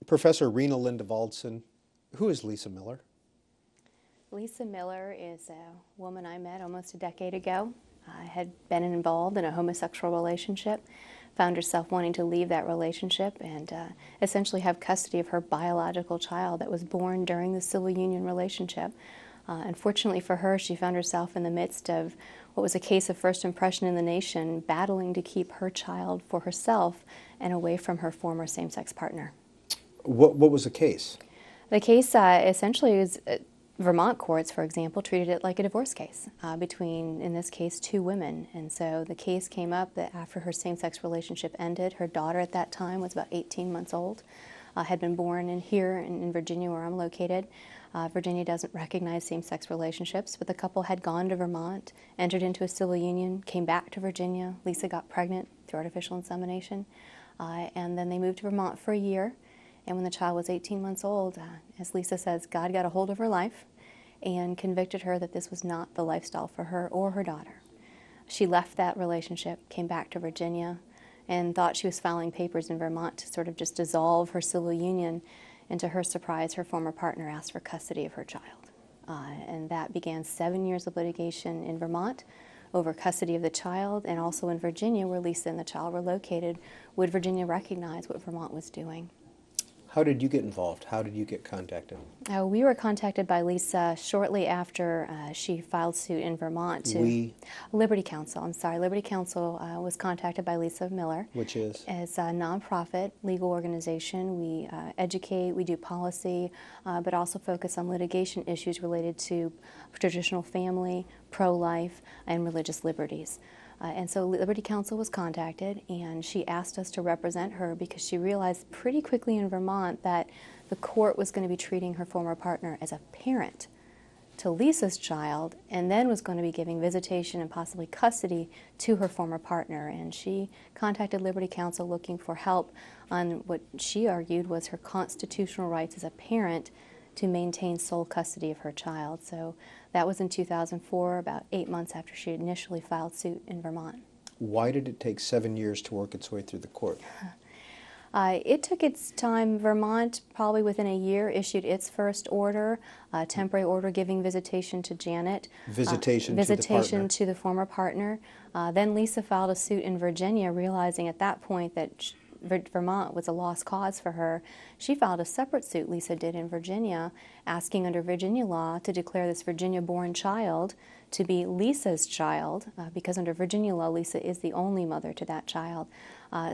Professor Rena Lindevaldsen, who is Lisa Miller? Lisa Miller is a woman I met almost a decade ago. I had been involved in a homosexual relationship, found herself wanting to leave that relationship and essentially have custody of her biological child that was born during the civil union relationship. Unfortunately for her, she found herself in the midst of what was a case of first impression in the nation, battling to keep her child for herself and away from her former same-sex partner. What was the case? The case essentially is Vermont courts, for example, treated it like a divorce case between, in this case, two women. And so the case came up that after her same-sex relationship ended, her daughter at that time was about 18 months old, had been born here in Virginia, where I'm located. Virginia doesn't recognize same-sex relationships, but the couple had gone to Vermont, entered into a civil union, came back to Virginia. Lisa got pregnant through artificial insemination, and then they moved to Vermont for a year. And when the child was 18 months old, as Lisa says, God got a hold of her life and convicted her that this was not the lifestyle for her or her daughter. She left that relationship, came back to Virginia, and thought she was filing papers in Vermont to sort of just dissolve her civil union. And to her surprise, her former partner asked for custody of her child. And that began 7 years of litigation in Vermont over custody of the child, and also in Virginia, where Lisa and the child were located. Would Virginia recognize what Vermont was doing? How did you get involved? How did you get contacted? We were contacted by Lisa shortly after she filed suit in Vermont to Liberty Counsel. I'm sorry, Liberty Counsel was contacted by Lisa Miller. Which is? As a nonprofit legal organization. We educate, we do policy, but also focus on litigation issues related to traditional family, pro-life, and religious liberties. And so Liberty Counsel was contacted, and she asked us to represent her because she realized pretty quickly in Vermont that the court was going to be treating her former partner as a parent to Lisa's child, and then was going to be giving visitation and possibly custody to her former partner. And she contacted Liberty Counsel looking for help on what she argued was her constitutional rights as a parent to maintain sole custody of her child. So that was in 2004, about 8 months after she initially filed suit in Vermont. Why did it take 7 years to work its way through the court? It took its time. Vermont, probably within a year, issued its first order, a temporary order giving visitation to Janet. Visitation to the former partner. Then Lisa filed a suit in Virginia, realizing at that point that Vermont was a lost cause for her. She filed a separate suit, Lisa did, in Virginia, asking under Virginia law to declare this Virginia-born child to be Lisa's child, because under Virginia law, Lisa is the only mother to that child.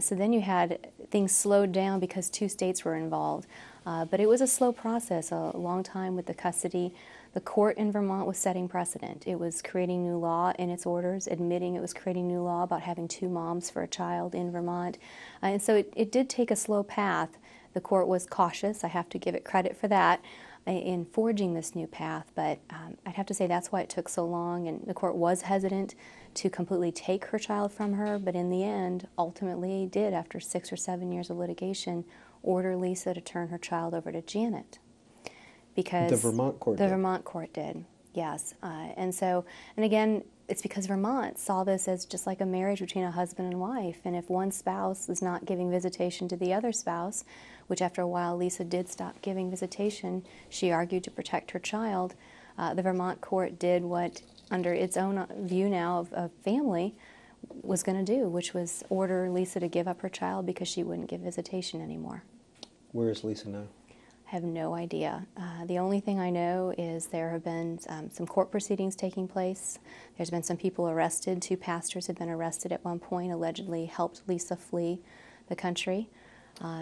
So then you had things slowed down because 2 states were involved. But it was a slow process, a long time with the custody. The court in Vermont was setting precedent. It was creating new law in its orders, admitting it was creating new law about having 2 moms for a child in Vermont. And so it did take a slow path. The court was cautious, I have to give it credit for that, in forging this new path, but I'd have to say that's why it took so long, and the court was hesitant to completely take her child from her, but in the end, ultimately did, after 6 or 7 years of litigation, order Lisa to turn her child over to Janet. Because the Vermont court did? The Vermont court did, yes. And again, it's because Vermont saw this as just like a marriage between a husband and wife, and if one spouse is not giving visitation to the other spouse, which after a while Lisa did stop giving visitation, she argued to protect her child, the Vermont court did what, under its own view now of family, was going to do, which was order Lisa to give up her child because she wouldn't give visitation anymore. Where is Lisa now? I have no idea. The only thing I know is there have been some court proceedings taking place. There's been some people arrested. 2 pastors have been arrested at one point, allegedly helped Lisa flee the country.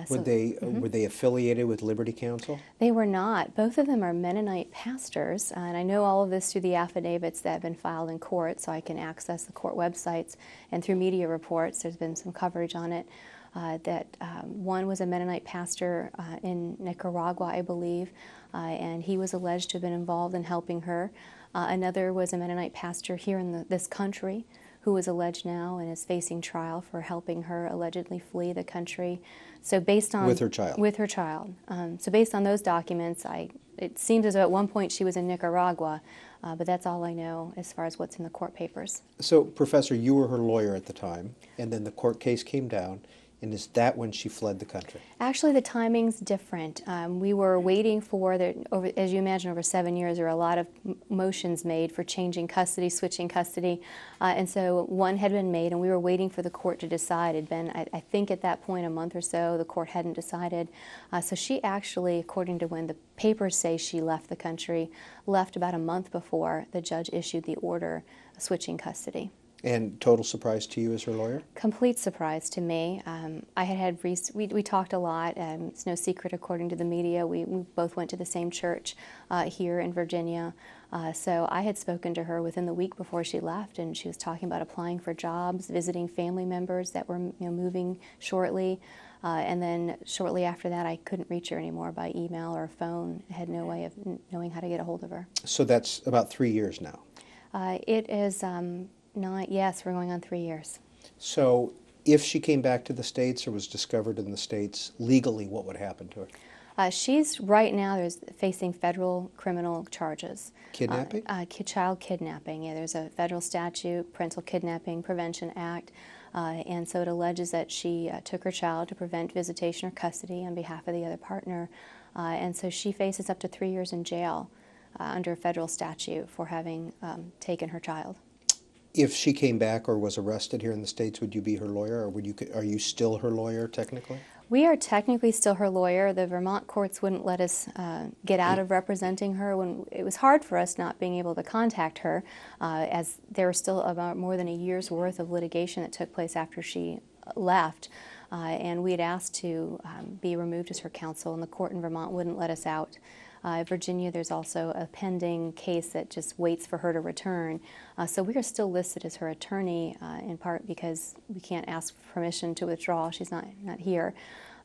Were they affiliated with Liberty Counsel? They were not. Both of them are Mennonite pastors, and I know all of this through the affidavits that have been filed in court, so I can access the court websites, and through media reports, there's been some coverage on it. One was a Mennonite pastor in Nicaragua, I believe, and he was alleged to have been involved in helping her. Another was a Mennonite pastor here in this country who is alleged now and is facing trial for helping her allegedly flee the country. So based on... With her child? With her child. So based on those documents, it seems as though at one point she was in Nicaragua, but that's all I know as far as what's in the court papers. So, Professor, you were her lawyer at the time, and then the court case came down, And is that when she fled the country? Actually, the timing's different. We were waiting for, as you imagine, over 7 years, there were a lot of motions made for changing custody, switching custody. And so one had been made, and we were waiting for the court to decide. It had been, I think at that point, a month or so, the court hadn't decided. So she actually, according to when the papers say she left the country, left about a month before the judge issued the order switching custody. And total surprise to you as her lawyer? Complete surprise to me. We talked a lot. It's no secret, according to the media. We both went to the same church here in Virginia. So I had spoken to her within the week before she left, and she was talking about applying for jobs, visiting family members that were moving shortly. And then shortly after that, I couldn't reach her anymore by email or phone. I had no way of knowing how to get a hold of her. So that's about 3 years now. It is. Yes, we're going on 3 years. So if she came back to the States or was discovered in the States, legally what would happen to her? She's right now facing federal criminal charges. Kidnapping? Child kidnapping. Yeah, there's a federal statute, Parental Kidnapping Prevention Act, and so it alleges that she took her child to prevent visitation or custody on behalf of the other partner, and so she faces up to 3 years in jail under a federal statute for having taken her child. If she came back or was arrested here in the States, would you be her lawyer, or are you still her lawyer technically? We are technically still her lawyer. The Vermont courts wouldn't let us get out of representing her. When it was hard for us not being able to contact her, as there was still about more than a year's worth of litigation that took place after she left. And we had asked to be removed as her counsel, and the court in Vermont wouldn't let us out. Virginia, there's also a pending case that just waits for her to return. So we are still listed as her attorney, in part because we can't ask permission to withdraw. She's not here.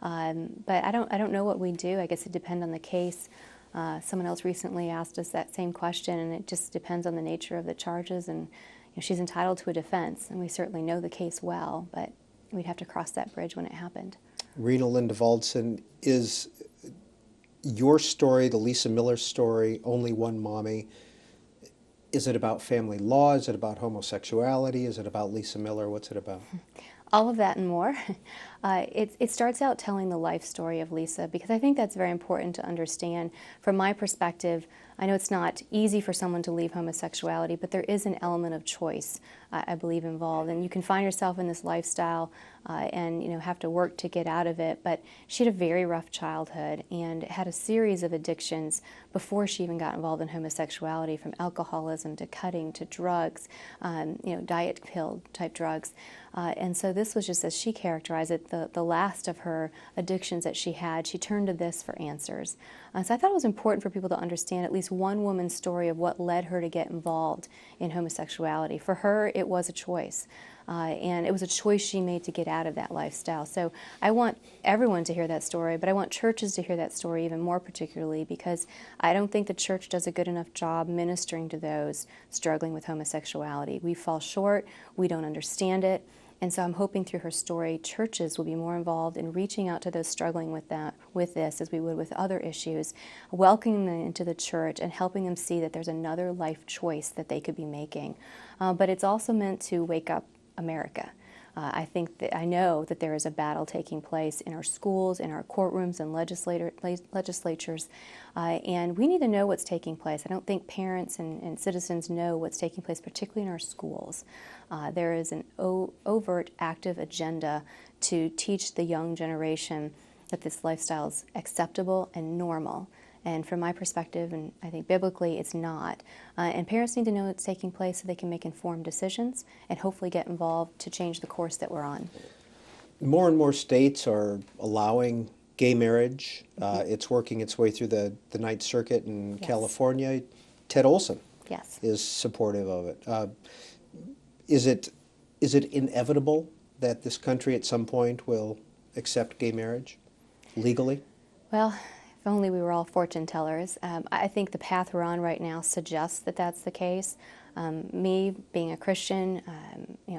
But I don't know what we do. I guess it depends on the case. Someone else recently asked us that same question, and it just depends on the nature of the charges. And she's entitled to a defense, and we certainly know the case well, but we'd have to cross that bridge when it happened. Rena Lindevaldsen, is your story, the Lisa Miller story, Only One Mommy, is it about family law? Is it about homosexuality? Is it about Lisa Miller? What's it about? All of that and more. It starts out telling the life story of Lisa, because I think that's very important to understand. From my perspective, I know it's not easy for someone to leave homosexuality, but there is an element of choice, I believe, involved. And you can find yourself in this lifestyle and have to work to get out of it. But she had a very rough childhood and had a series of addictions before she even got involved in homosexuality, from alcoholism to cutting to drugs, diet pill type drugs. And so this was just, as she characterized it, the last of her addictions that she had. She turned to this for answers. So I thought it was important for people to understand at least one woman's story of what led her to get involved in homosexuality. For her, it was a choice. And it was a choice she made to get out of that lifestyle. So I want everyone to hear that story, but I want churches to hear that story even more particularly, because I don't think the church does a good enough job ministering to those struggling with homosexuality. We fall short, we don't understand it, and so I'm hoping through her story, churches will be more involved in reaching out to those struggling with this, as we would with other issues, welcoming them into the church and helping them see that there's another life choice that they could be making. But it's also meant to wake up America. I know that there is a battle taking place in our schools, in our courtrooms and legislatures, and we need to know what's taking place. I don't think parents and citizens know what's taking place, particularly in our schools. There is an overt, active agenda to teach the young generation that this lifestyle is acceptable and normal. And from my perspective, and I think biblically, it's not. And parents need to know it's taking place so they can make informed decisions and hopefully get involved to change the course that we're on. More and more states are allowing gay marriage. It's working its way through the Ninth Circuit in California. Ted Olson is supportive of it. Is it inevitable that this country at some point will accept gay marriage legally? Well, if only we were all fortune tellers. I think the path we're on right now suggests that that's the case. Me being a Christian,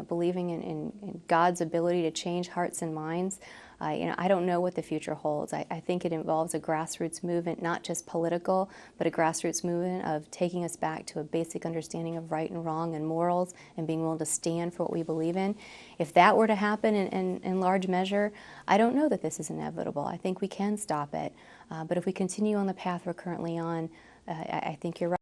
believing in God's ability to change hearts and minds, I don't know what the future holds. I think it involves a grassroots movement, not just political, but a grassroots movement of taking us back to a basic understanding of right and wrong and morals and being willing to stand for what we believe in. If that were to happen in large measure, I don't know that this is inevitable. I think we can stop it. But if we continue on the path we're currently on, I think you're right.